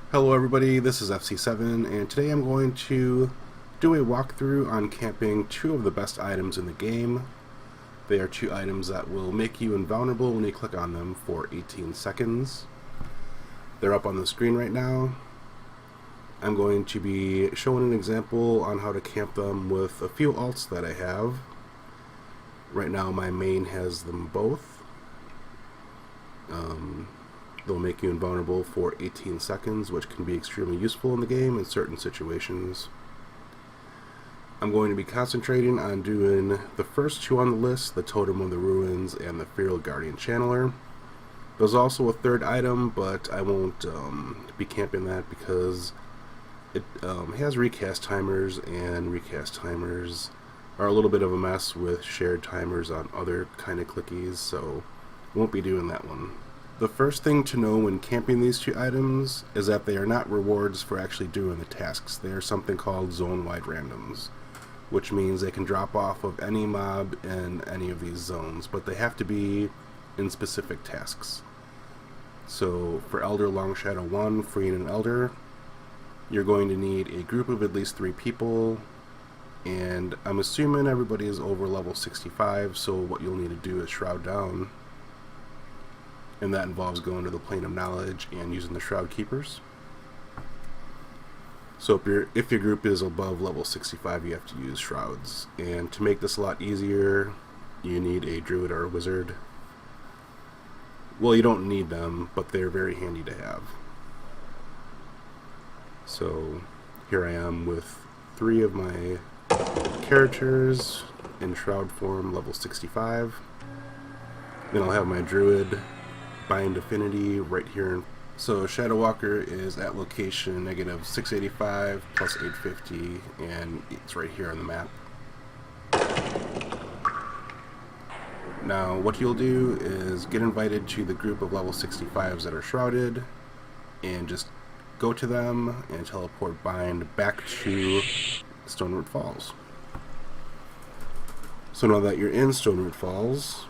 Hello everybody, this is FC7, and today I'm going to do a walkthrough on camping two of the best items in the game. They are two items that will make you invulnerable when you click on them for 18 seconds. They're up on the screen right now. I'm going to be showing an example on how to camp them with a few alts that I have. Right now my main has them both. They'll make you invulnerable for 18 seconds, which can be extremely useful in the game in certain situations. I'm going to be concentrating on doing the first two on the list, the Totem of the Wurines and the Feral Guardian Channeler. There's also a third item, but I won't be camping that because it has recast timers, and recast timers are a little bit of a mess with shared timers on other kind of clickies, so won't be doing that one. The first thing to know when camping these two items is that they are not rewards for actually doing the tasks. They are something called zone-wide randoms, which means they can drop off of any mob in any of these zones, but they have to be in specific tasks. So for Elder Long Shadow 1, freeing an Elder, you're going to need a group of at least 3 people, and I'm assuming everybody is over level 65, so what you'll need to do is Shroud down. And that involves going to the Plane of Knowledge and using the Shroud Keepers. So if your group is above level 65, you have to use Shrouds. And to make this a lot easier, you need a Druid or a Wizard. Well, you don't need them, but they're very handy to have. So here I am with 3 of my characters in Shroud form, level 65. Then I'll have my Druid Bind Affinity right here. So Shadow Walker is at location negative 685 plus 850, and it's right here on the map. Now what you'll do is get invited to the group of level 65s that are shrouded, and just go to them and teleport Bind back to Stoneroot Falls. So now that you're in Stoneroot Falls,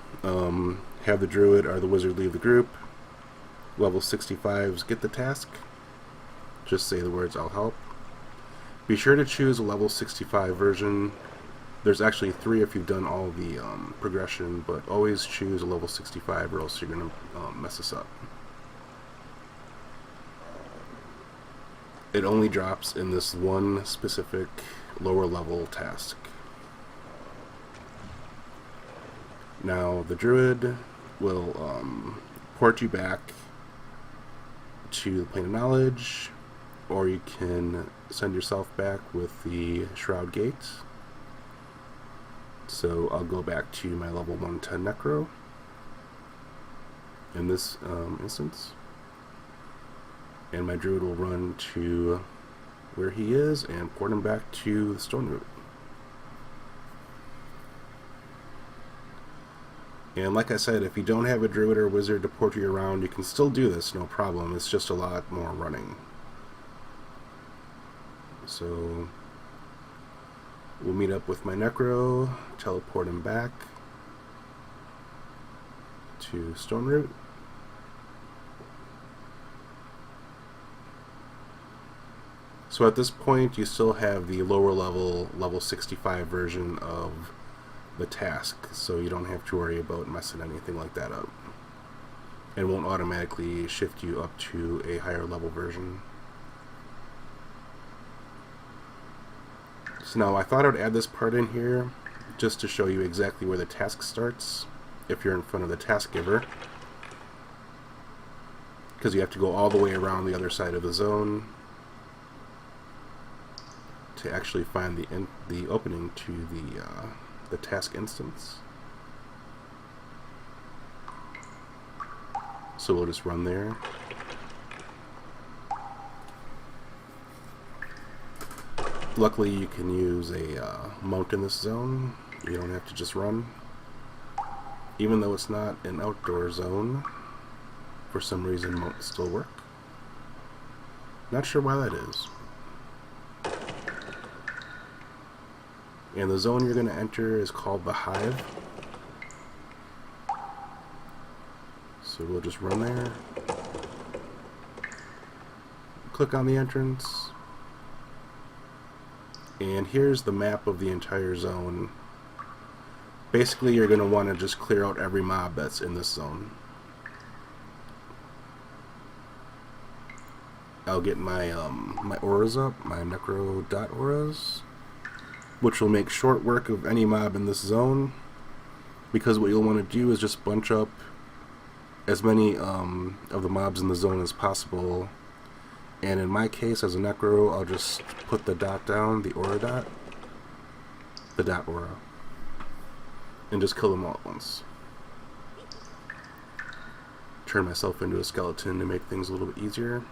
have the Druid or the Wizard leave the group. Level 65s get the task. Just say the words "I'll help." Be sure to choose a level 65 version. There's actually 3 if you've done all the progression, but always choose a level 65 or else you're going to mess this up. It only drops in this one specific lower level task. Now the Druid will port you back to the Plane of Knowledge, or you can send yourself back with the Shroud Gate. So I'll go back to my level 110 Necro in this instance, and my Druid will run to where he is and port him back to the Stoneroot. And like I said, if you don't have a Druid or Wizard to port you around, you can still do this, no problem. It's just a lot more running. So we'll meet up with my Necro, teleport him back to Stoneroot. So at this point, you still have the lower level 65 version of the task, so you don't have to worry about messing anything like that up. It won't automatically shift you up to a higher level version. So now I thought I'd add this part in here just to show you exactly where the task starts if you're in front of the task giver, because you have to go all the way around the other side of the zone to actually find the opening to the task instance. So we'll just run there. Luckily you can use a mount in this zone. You don't have to just run. Even though it's not an outdoor zone, for some reason mounts still work. Not sure why that is. And the zone you're going to enter is called the Hive. So we'll just run there. click on the entrance, and here's the map of the entire zone. Basically, you're going to want to just clear out every mob that's in this zone. I'll get my my auras up, my necro dot auras, which will make short work of any mob in this zone, because what you'll want to do is just bunch up as many of the mobs in the zone as possible. And in my case, as a necro, I'll just put the dot down, the aura dot, the dot aura, and just kill them all at once. Turn myself into a skeleton to make things a little bit easier.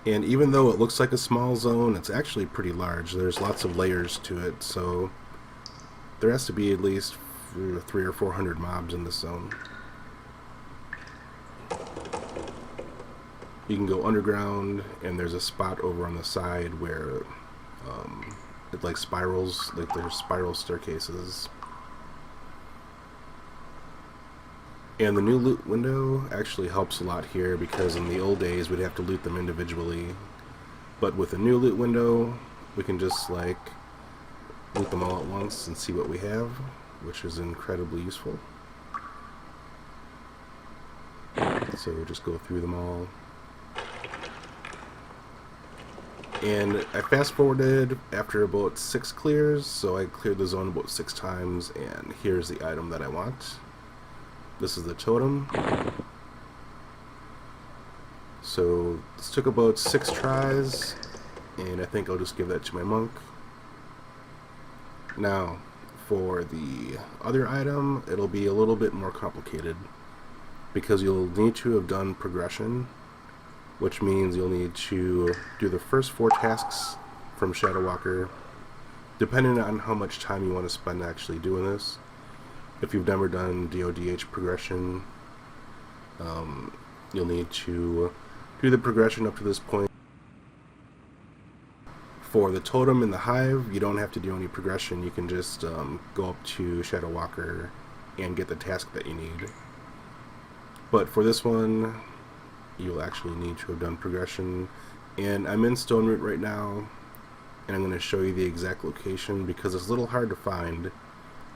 And even though it looks like a small zone, it's actually pretty large. There's lots of layers to it, so there has to be at least 300 or 400 mobs in this zone. You can go underground, and there's a spot over on the side where it like spirals, like there's spiral staircases. And the new loot window actually helps a lot here, because in the old days we'd have to loot them individually. But with the new loot window, we can just like loot them all at once and see what we have, which is incredibly useful. So we'll just go through them all. And I fast forwarded after about 6 clears, so I cleared the zone about 6 times, and here's the item that I want. This is the totem. So this took about 6 tries, and I think I'll just give that to my monk. Now, for the other item, it'll be a little bit more complicated, because you'll need to have done progression, which means you'll need to do the first 4 tasks from Shadow Walker, depending on how much time you want to spend actually doing this. If you've never done DODH progression, you'll need to do the progression up to this point. For the totem in the hive, you don't have to do any progression. You can just go up to Shadow Walker and get the task that you need. But for this one, you'll actually need to have done progression. And I'm in Stone Root right now, and I'm going to show you the exact location, because it's a little hard to find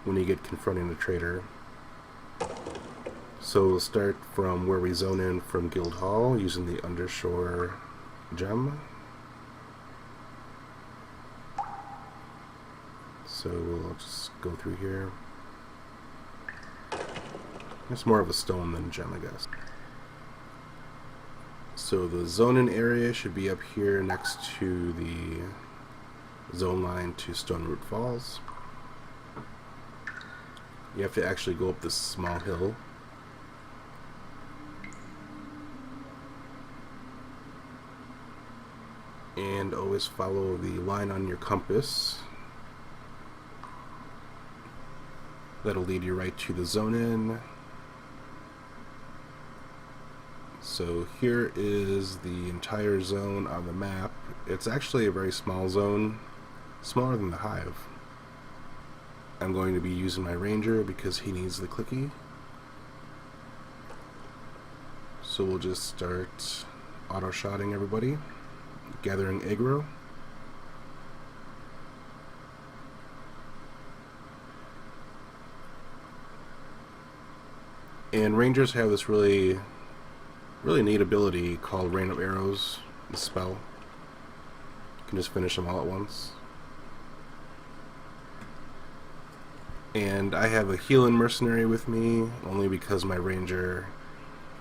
when you get confronting a traitor. So we'll start from where we zone in from Guild Hall using the Undershore gem. So we'll just go through here. It's more of a stone than a gem, I guess. So the zone in area should be up here next to the zone line to Stone Root Falls. You have to actually go up this small hill. And always follow the line on your compass. That'll lead you right to the zone in. So here is the entire zone on the map. It's actually a very small zone, smaller than the hive. I'm going to be using my ranger because he needs the clicky. So we'll just start auto-shotting everybody, gathering aggro. And rangers have this really neat ability called Rain of Arrows, the spell. You can just finish them all at once. And I have a healing mercenary with me, only because my ranger,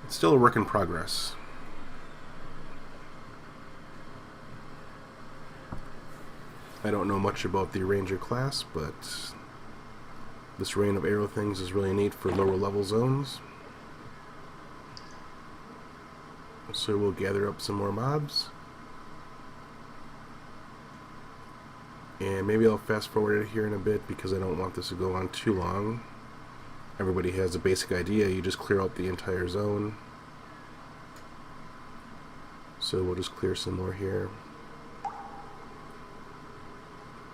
it's still a work in progress. I don't know much about the ranger class, but this Rain of Arrow things is really neat for lower level zones. So we'll gather up some more mobs. And maybe I'll fast forward it here in a bit because I don't want this to go on too long. Everybody has a basic idea. You just clear out the entire zone. So we'll just clear some more here.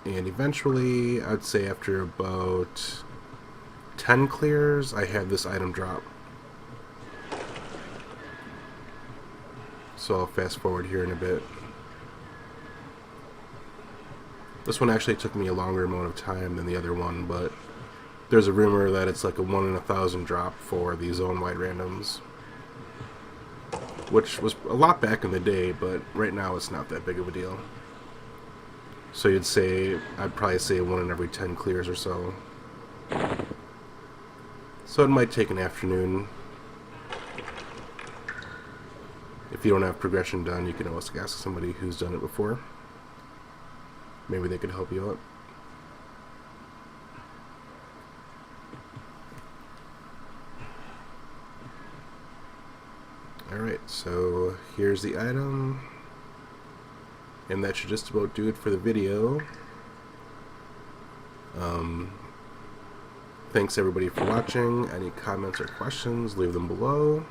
And eventually, I'd say after about 10 clears, I have this item drop. so I'll fast forward here in a bit. This one actually took me a longer amount of time than the other one, but there's a rumor that it's like a 1 in 1,000 drop for the zone-wide randoms, which was a lot back in the day, but right now it's not that big of a deal. So I'd probably say 1 in every 10 clears or so. So it might take an afternoon. If you don't have progression done, you can always ask somebody who's done it before. Maybe they could help you out. Alright, so here's the item. And that should just about do it for the video. Thanks everybody for watching. Any comments or questions, leave them below.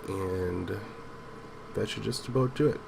And that should just about do it.